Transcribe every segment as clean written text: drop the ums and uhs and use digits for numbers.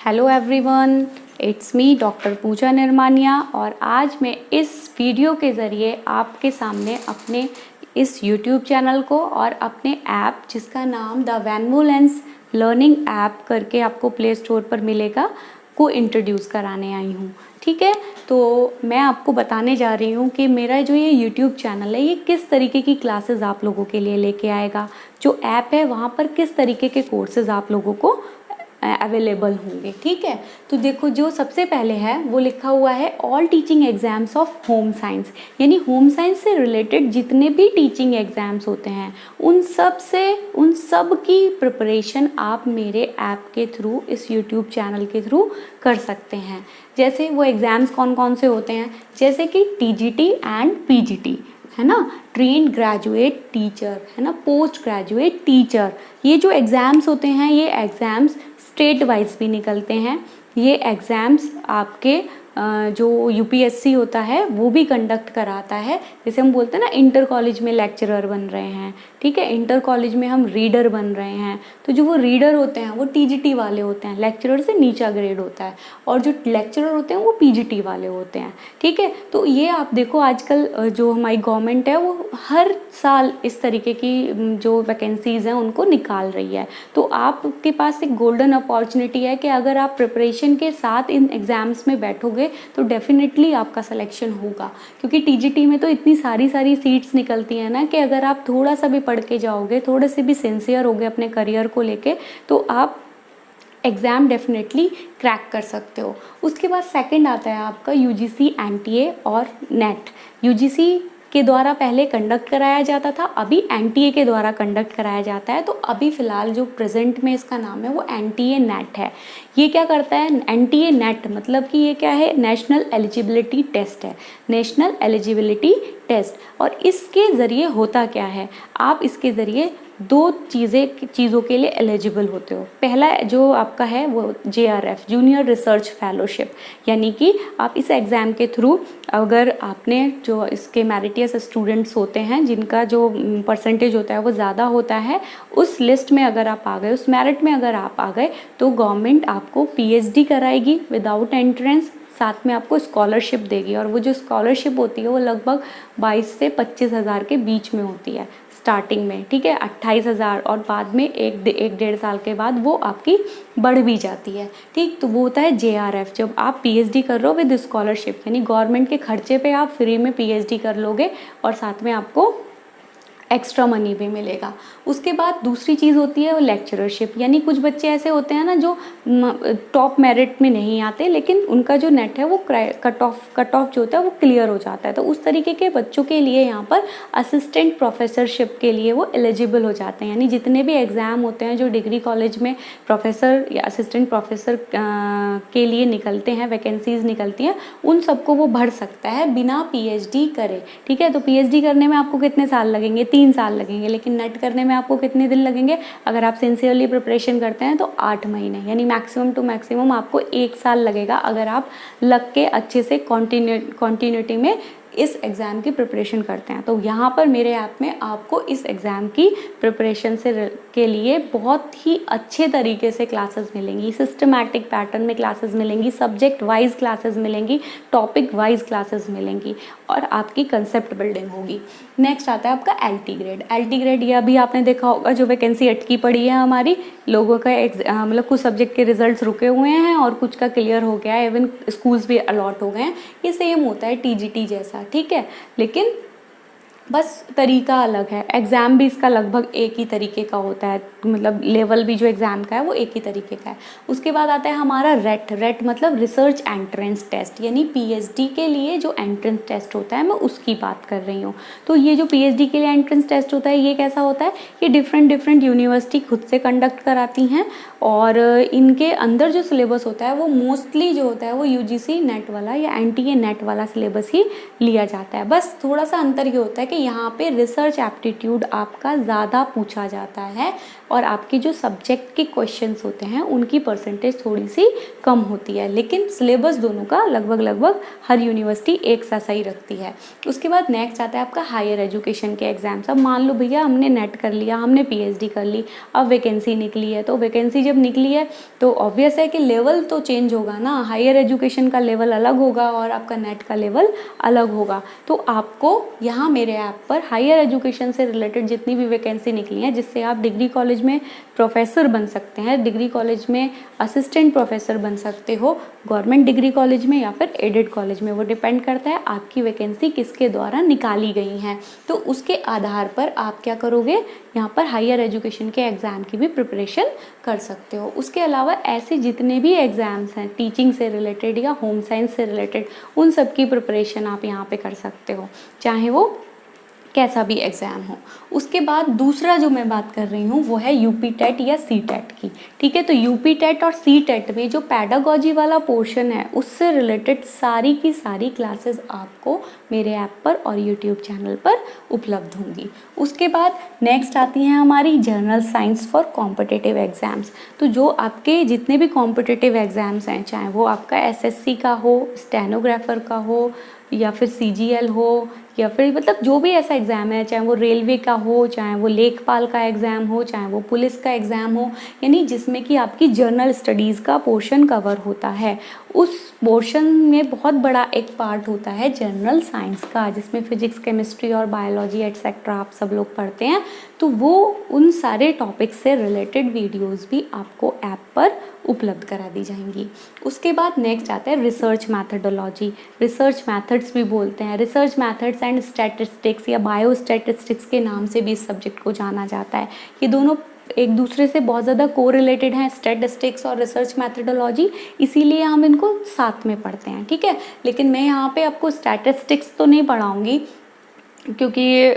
Hello everyone, it's me doctor Pooja Nirmania और आज मैं इस वीडियो के ज़रिए आपके सामने अपने इस यूट्यूब चैनल को और अपने ऐप जिसका नाम द वैनवोलेंस लर्निंग ऐप करके आपको प्ले स्टोर पर मिलेगा को इंट्रोड्यूस कराने आई हूँ। ठीक है, तो मैं आपको बताने जा रही हूँ कि मेरा जो ये यूट्यूब चैनल है ये किस तरीके की क्लासेस आप लोगों के लिए लेके आएगा। जो ऐप है वहाँ पर किस तरीके के कोर्सेज आप लोगों को अवेलेबल होंगे। ठीक है, तो देखो जो सबसे पहले है वो लिखा हुआ है all teaching exams of home science, यानी होम साइंस से रिलेटेड जितने भी टीचिंग एग्जाम्स होते हैं उन सब की प्रिपरेशन आप मेरे ऐप के थ्रू, इस यूट्यूब चैनल के थ्रू कर सकते हैं। जैसे वो एग्ज़ाम्स कौन कौन से होते हैं, जैसे कि टीजीटी एंड पीजीटी है ना, ट्रेन्ड ग्रेजुएट टीचर है ना, पोस्ट ग्रेजुएट टीचर। ये जो एग्ज़ाम्स होते हैं ये एग्ज़ाम्स स्टेट वाइज भी निकलते हैं। ये एग्ज़ाम्स आपके जो यूपीएससी होता है वो भी कंडक्ट कराता है। जैसे हम बोलते हैं ना इंटर कॉलेज में लेक्चरर बन रहे हैं, ठीक है, इंटर कॉलेज में हम रीडर बन रहे हैं, तो जो वो रीडर होते हैं वो टीजीटी वाले होते हैं, लेक्चरर से नीचा ग्रेड होता है, और जो लेक्चरर होते हैं वो पीजीटी वाले होते हैं। ठीक है, तो ये आप देखो आजकल जो हमारी गवर्नमेंट है वो हर साल इस तरीके की जो वैकेंसीज़ हैं उनको निकाल रही है। तो आपके पास एक गोल्डन अपॉर्चुनिटी है कि अगर आप प्रिपरेशन के साथ इन एग्ज़ाम्स में बैठोगे तो डेफिनेटली आपका सिलेक्शन होगा, क्योंकि टीजीटी में तो इतनी सारी सीट्स निकलती हैं ना कि अगर आप थोड़ा सा भी पढ़ के जाओगे, थोड़े से भी सिंसियर होगे अपने करियर को लेके, तो आप एग्ज़ाम डेफिनेटली क्रैक कर सकते हो। उसके बाद सेकंड आता है आपका यूजीसी एनटीए और नेट। यूजीसी के द्वारा पहले कंडक्ट कराया जाता था, अभी एनटीए के द्वारा कंडक्ट कराया जाता है। तो अभी फ़िलहाल जो प्रेजेंट में इसका नाम है वो एनटीए नेट है। ये क्या करता है एनटीए नेट, मतलब कि ये क्या है, नेशनल एलिजिबिलिटी टेस्ट है, नेशनल एलिजिबिलिटी टेस्ट। और इसके ज़रिए होता क्या है, आप इसके ज़रिए दो चीज़ों के लिए एलिजिबल होते हो। पहला जो आपका है वो जेआरएफ, जूनियर रिसर्च फेलोशिप, यानी कि आप इस एग्ज़ाम के थ्रू अगर आपने जो इसके मेरिटियस स्टूडेंट्स होते हैं जिनका जो परसेंटेज होता है वो ज़्यादा होता है, उस लिस्ट में अगर आप आ गए, उस मेरिट में अगर आप आ गए, तो गवर्नमेंट आपको पीएचडी कराएगी विदाउट एंट्रेंस, साथ में आपको स्कॉलरशिप देगी। और वो जो स्कॉलरशिप होती है वो लगभग 22 से 25 हज़ार के बीच में होती है स्टार्टिंग में। ठीक है, 28,000, और बाद में एक डेढ़ साल के बाद वो आपकी बढ़ भी जाती है। ठीक, तो वो होता है जेआरएफ, जब आप पीएचडी कर रहे हो विद स्कॉलरशिप, यानी गवर्नमेंट के खर्चे पे आप फ्री में पीएचडी कर लोगे और साथ में आपको एक्स्ट्रा मनी भी मिलेगा। उसके बाद दूसरी चीज़ होती है वो लेक्चरशिप, यानी कुछ बच्चे ऐसे होते हैं ना जो टॉप मेरिट में नहीं आते, लेकिन उनका जो नेट है वो कट ऑफ जो होता है वो क्लियर हो जाता है। तो उस तरीके के बच्चों के लिए यहाँ पर असिस्टेंट प्रोफेसरशिप के लिए वो एलिजिबल हो जाते हैं। यानी जितने भी एग्ज़ाम होते हैं जो डिग्री कॉलेज में प्रोफेसर या असिस्टेंट प्रोफेसर के लिए निकलते हैं, वैकेंसीज निकलती हैं, उन सबको वो भर सकता है बिना पीएचडी करे। ठीक है, तो पीएचडी करने में आपको कितने साल लगेंगे, 3 साल लगेंगे, लेकिन नेट करने में आपको कितने दिन लगेंगे, अगर आप सिंसियरली प्रिपरेशन करते हैं तो 8 महीने, यानी मैक्सिमम टू मैक्सिमम आपको 1 साल लगेगा अगर आप लग के अच्छे से कॉन्टिन्यूटी में इस एग्ज़ाम की प्रिपरेशन करते हैं। तो यहाँ पर मेरे ऐप में आपको इस एग्ज़ाम की प्रिपरेशन के लिए बहुत ही अच्छे तरीके से क्लासेस मिलेंगी, सिस्टमैटिक पैटर्न में क्लासेस मिलेंगी, सब्जेक्ट वाइज क्लासेस मिलेंगी, टॉपिक वाइज क्लासेस मिलेंगी, और आपकी कंसेप्ट बिल्डिंग होगी। नेक्स्ट आता है आपका एलटी ग्रेड। एलटी ग्रेड ये अभी आपने देखा होगा जो वैकेंसी अटकी पड़ी है हमारी लोगों का, मतलब कुछ सब्जेक्ट के रिजल्ट्स रुके हुए हैं और कुछ का क्लियर हो गया है, इवन स्कूल्स भी अलॉट हो गए हैं। ये सेम होता है टीजीटी जैसा, ठीक है, लेकिन बस तरीका अलग है। एग्ज़ाम भी इसका लगभग एक ही तरीके का होता है, मतलब लेवल भी जो एग्ज़ाम का है वो एक ही तरीके का है। उसके बाद आता है हमारा रेट मतलब रिसर्च एंट्रेंस टेस्ट, यानी पीएचडी के लिए जो एंट्रेंस टेस्ट होता है मैं उसकी बात कर रही हूँ। तो ये जो पीएचडी के लिए एंट्रेंस टेस्ट होता है ये कैसा होता है, ये डिफरेंट यूनिवर्सिटी खुद से कंडक्ट कराती हैं, और इनके अंदर जो सिलेबस होता है वो मोस्टली जो होता है वो यूजीसी नेट वाला या एनटीए नेट वाला सिलेबस ही लिया जाता है। बस थोड़ा सा अंतर ये होता है कि यहाँ पे रिसर्च एप्टीट्यूड आपका ज़्यादा पूछा जाता है और आपकी जो सब्जेक्ट के क्वेश्चंस होते हैं उनकी परसेंटेज थोड़ी सी कम होती है, लेकिन सिलेबस दोनों का लगभग हर यूनिवर्सिटी एक सा सही रखती है। उसके बाद नेक्स्ट आता है आपका हायर एजुकेशन के एग्जाम्स। अब मान लो भैया हमने नेट कर लिया, हमने पीएचडी कर ली, अब वैकेंसी निकली है, तो वैकेंसी जब निकली है तो ऑब्वियस है कि लेवल तो चेंज होगा ना, हायर एजुकेशन का लेवल अलग होगा और आपका नेट का लेवल अलग होगा। तो आपको यहाँ मेरे ऐप पर हायर एजुकेशन से रिलेटेड जितनी भी वैकेंसी निकली है, जिससे आप डिग्री कॉलेज में प्रोफेसर बन सकते हैं, डिग्री कॉलेज में असिस्टेंट प्रोफेसर बन सकते हो, गवर्नमेंट डिग्री कॉलेज में या फिर एडेड कॉलेज में, वो डिपेंड करता है आपकी वैकेंसी किसके द्वारा निकाली गई हैं। तो उसके आधार पर आप क्या करोगे, यहाँ पर हायर एजुकेशन के एग्ज़ाम की भी प्रिपरेशन कर सकते हो। उसके अलावा ऐसे जितने भी एग्ज़ाम्स हैं टीचिंग से रिलेटेड या होम साइंस से रिलेटेड, उन सब की प्रिपरेशन आप यहाँ पे कर सकते हो, चाहे वो कैसा भी एग्ज़ाम हो। उसके बाद दूसरा जो मैं बात कर रही हूँ वो है यूपी टेट या सी टेट की, ठीक है। तो यूपी टेट और सी टेट में जो पैडागॉजी वाला पोर्शन है उससे रिलेटेड सारी की सारी क्लासेस आपको मेरे ऐप पर और यूट्यूब चैनल पर उपलब्ध होंगी। उसके बाद नेक्स्ट आती हैं हमारी journal science for competitive exams. तो जो आपके जितने भी कॉम्पिटिटिव एग्ज़ाम्स हैं, चाहे वो आपका एसएससी का हो, स्टेनोग्राफर का हो, या फिर सीजीएल हो, या फिर मतलब जो भी ऐसा एग्ज़ाम है, चाहे वो रेलवे का हो, चाहे वो लेखपाल का एग्ज़ाम हो, चाहे वो पुलिस का एग्ज़ाम हो, यानी जिसमें कि आपकी जर्नल स्टडीज़ का पोर्शन कवर होता है, उस पोर्शन में बहुत बड़ा एक पार्ट होता है जनरल साइंस का, जिसमें फिजिक्स, केमिस्ट्री और बायोलॉजी एट्सेट्रा आप सब लोग पढ़ते हैं। तो वो उन सारे टॉपिक्स से रिलेटेड वीडियोज़ भी आपको ऐप पर उपलब्ध करा दी जाएंगी। उसके बाद नेक्स्ट आता है रिसर्च मैथडोलॉजी, रिसर्च मैथड्स भी बोलते हैं, रिसर्च मैथड्स एंड स्टैटिस्टिक्स या बायो स्टैटिस्टिक्स के नाम से भी इस सब्जेक्ट को जाना जाता है। ये दोनों एक दूसरे से बहुत ज़्यादा कोरिलेटेड हैं, स्टैटिस्टिक्स और रिसर्च मैथडोलॉजी, इसीलिए हम इनको साथ में पढ़ते हैं, ठीक है। लेकिन मैं यहाँ पे आपको स्टैटिस्टिक्स तो नहीं पढ़ाऊँगी क्योंकि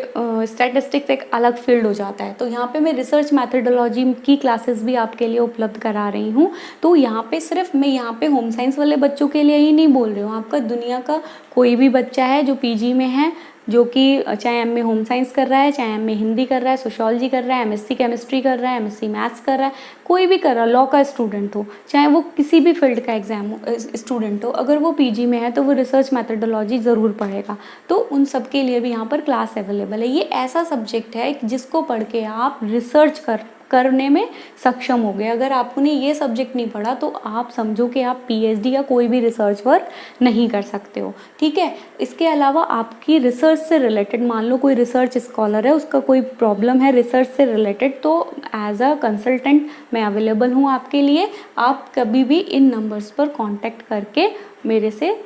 स्टैटिस्टिक्स एक अलग फील्ड हो जाता है। तो यहाँ पे मैं रिसर्च मैथडोलॉजी की क्लासेस भी आपके लिए उपलब्ध करा रही हूँ। तो यहाँ पे सिर्फ मैं यहाँ पे होम साइंस वाले बच्चों के लिए ही नहीं बोल रही हूँ, आपका दुनिया का कोई भी बच्चा है जो पीजी में है, जो कि चाहे एमए होम साइंस कर रहा है, चाहे एमए हिंदी कर रहा है, सोशियोलॉजी कर रहा है, एमएससी केमिस्ट्री कर रहा है, एमएससी मैथ्स कर रहा है, कोई भी कर रहा है, लॉ का स्टूडेंट हो, चाहे वो किसी भी फील्ड का एग्जाम हो स्टूडेंट हो, अगर वो पीजी में है तो वो रिसर्च मैथडोलॉजी ज़रूर पढ़ेगा। तो उन सब के लिए भी यहाँ पर क्लास अवेलेबल है। ये ऐसा सब्जेक्ट है जिसको पढ़ के आप रिसर्च करने में सक्षम हो गए। अगर आपने ये सब्जेक्ट नहीं पढ़ा तो आप समझो कि आप पीएचडी या कोई भी रिसर्च वर्क नहीं कर सकते हो, ठीक है। इसके अलावा आपकी रिसर्च से रिलेटेड, मान लो कोई रिसर्च स्कॉलर है, उसका कोई प्रॉब्लम है रिसर्च से रिलेटेड, तो एज अ कंसल्टेंट मैं अवेलेबल हूँ आपके लिए। आप कभी भी इन नंबर्स पर कॉन्टैक्ट करके मेरे से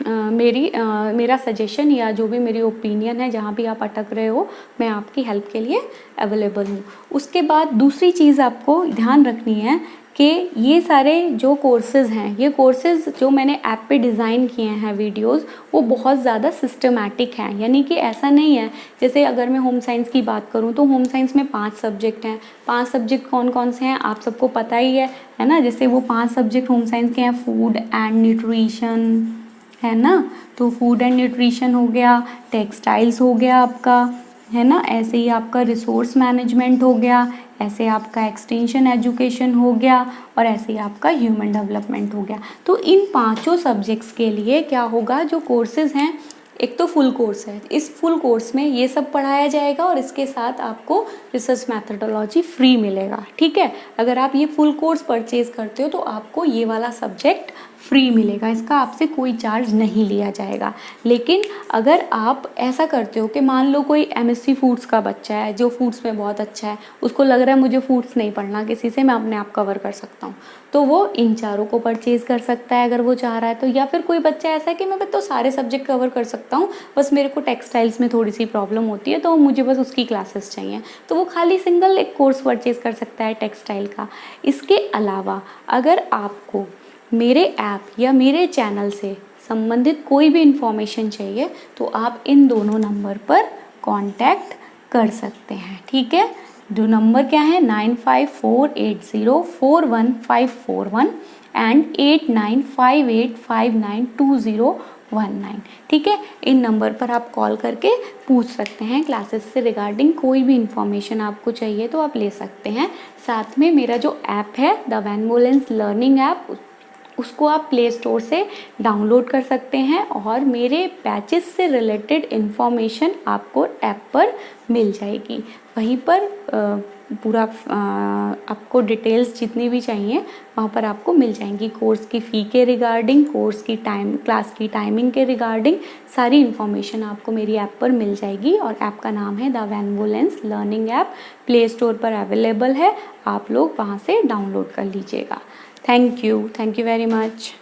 मेरा सजेशन या जो भी मेरी ओपिनियन है, जहाँ भी आप अटक रहे हो, मैं आपकी हेल्प के लिए अवेलेबल हूँ। उसके बाद दूसरी चीज़ आपको ध्यान रखनी है कि ये सारे जो कोर्सेज़ हैं, ये कोर्सेज़ जो मैंने ऐप पे डिज़ाइन किए हैं वीडियोस, वो बहुत ज़्यादा सिस्टमैटिक हैं। यानी कि ऐसा नहीं है, जैसे अगर मैं होम साइंस की बात करूँ तो होम साइंस में 5 सब्जेक्ट हैं। 5 सब्जेक्ट कौन कौन से हैं आप सबको पता ही है ना। जैसे वो 5 सब्जेक्ट होम साइंस के हैं, फूड एंड न्यूट्रिशन है ना, तो फूड एंड न्यूट्रिशन हो गया, टेक्सटाइल्स हो गया आपका, है ना, ऐसे ही आपका रिसोर्स मैनेजमेंट हो गया, ऐसे आपका एक्सटेंशन एजुकेशन हो गया, और ऐसे ही आपका ह्यूमन डेवलपमेंट हो गया। तो इन 5 सब्जेक्ट्स के लिए क्या होगा, जो कोर्सेज हैं, एक तो फुल कोर्स है, इस फुल कोर्स में ये सब पढ़ाया जाएगा और इसके साथ आपको रिसर्च मैथडोलॉजी फ्री मिलेगा, ठीक है। अगर आप ये फुल कोर्स परचेज करते हो तो आपको ये वाला सब्जेक्ट फ्री मिलेगा, इसका आपसे कोई चार्ज नहीं लिया जाएगा। लेकिन अगर आप ऐसा करते हो कि मान लो कोई एमएससी फूड्स का बच्चा है जो फूड्स में बहुत अच्छा है, उसको लग रहा है मुझे फूड्स नहीं पढ़ना किसी से, मैं अपने आप कवर कर सकता हूँ, तो वो इन चारों को परचेज कर सकता है अगर वो चाह रहा है तो। या फिर कोई बच्चा ऐसा है कि मैं तो सारे सब्जेक्ट कवर कर सकता हूँ, बस मेरे को टेक्सटाइल्स में थोड़ी सी प्रॉब्लम होती है तो मुझे बस उसकी क्लासेस चाहिए, तो वो खाली सिंगल एक कोर्स परचेज कर सकता है टेक्सटाइल का। इसके अलावा अगर आपको मेरे ऐप या मेरे चैनल से संबंधित कोई भी इंफॉर्मेशन चाहिए तो आप इन दोनों नंबर पर कांटेक्ट कर सकते हैं, ठीक है। दो नंबर क्या है, 9548041541 एंड 89585920 19। ठीक है, इन नंबर पर आप कॉल करके पूछ सकते हैं क्लासेस से रिगार्डिंग कोई भी इंफॉर्मेशन आपको चाहिए तो आप ले सकते हैं। साथ में मेरा जो ऐप है द वैनवोलेंस लर्निंग ऐप, उसको आप प्ले स्टोर से डाउनलोड कर सकते हैं और मेरे बैचेस से रिलेटेड इन्फॉर्मेशन आपको ऐप पर मिल जाएगी। वहीं पर पूरा आपको डिटेल्स जितनी भी चाहिए वहाँ पर आपको मिल जाएंगी। कोर्स की फ़ी के रिगार्डिंग, कोर्स की क्लास की टाइमिंग के रिगार्डिंग सारी इन्फॉर्मेशन आपको मेरी ऐप पर मिल जाएगी। और ऐप का नाम है the benevolence learning app, play store पर अवेलेबल है, आप लोग वहाँ से डाउनलोड कर लीजिएगा। Thank you very much.